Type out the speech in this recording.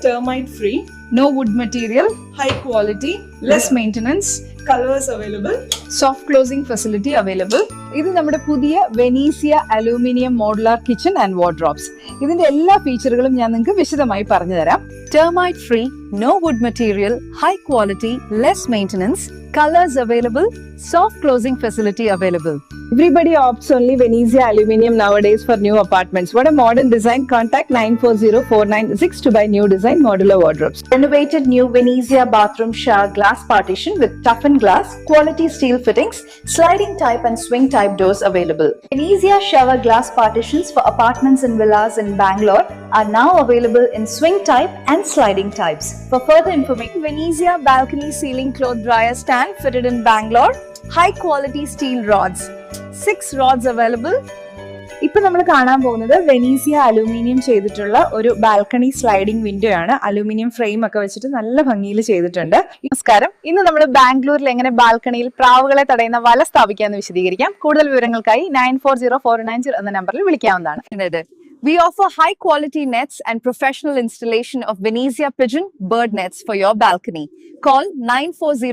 termite free, no wood material, high quality, less maintenance, colors available. soft closing facility available. ഇത് നമ്മുടെ പുതിയ Venezia aluminium modular kitchen and wardrobes. ഇതിന്റെ എല്ലാ ഫീച്ചറുകളും ഞാൻ നിങ്ങൾക്ക് വിശദമായി പറഞ്ഞു തരാം. Termite free, no wood material, high quality, less maintenance, colors available, soft closing facility available. Everybody opts only Venezia Aluminium nowadays for new apartments. What a modern design. Contact 940496 to buy new design modular wardrobes. Renovated new Venezia bathroom shower glass partition with toughened glass, quality steel fittings, sliding type and swing type doors available. Venezia shower glass partitions for apartments and villas in Bangalore are now available in swing type and sliding types. For further information, Venezia balcony ceiling cloth dryer stand fitted in Bangalore. High quality steel rods. 6 rods available. ഇപ്പൊ നമ്മൾ കാണാൻ പോകുന്നത് Venezia aluminium ചെയ്തിട്ടുള്ള ഒരു balcony sliding window ആണ്. Aluminium frame ഒക്കെ വെച്ചിട്ട് നല്ല ഭംഗിയിൽ ചെയ്തിട്ടുണ്ട്. നമസ്കാരം. ഇന്ന് നമ്മൾ ബാംഗ്ലൂരിൽ എങ്ങനെ ബാൽക്കണിയിൽ പ്രാവുകളെ തടയുന്ന വല സ്ഥാപിക്കാമെന്ന് വിശദീകരിക്കാം. കൂടുതൽ വിവരങ്ങൾക്കായി 940490 എന്ന നമ്പറിൽ വിളിക്കാവുന്നതാണ്. We offer high quality nets and professional installation of Venezia pigeon bird nets for your balcony. Call 940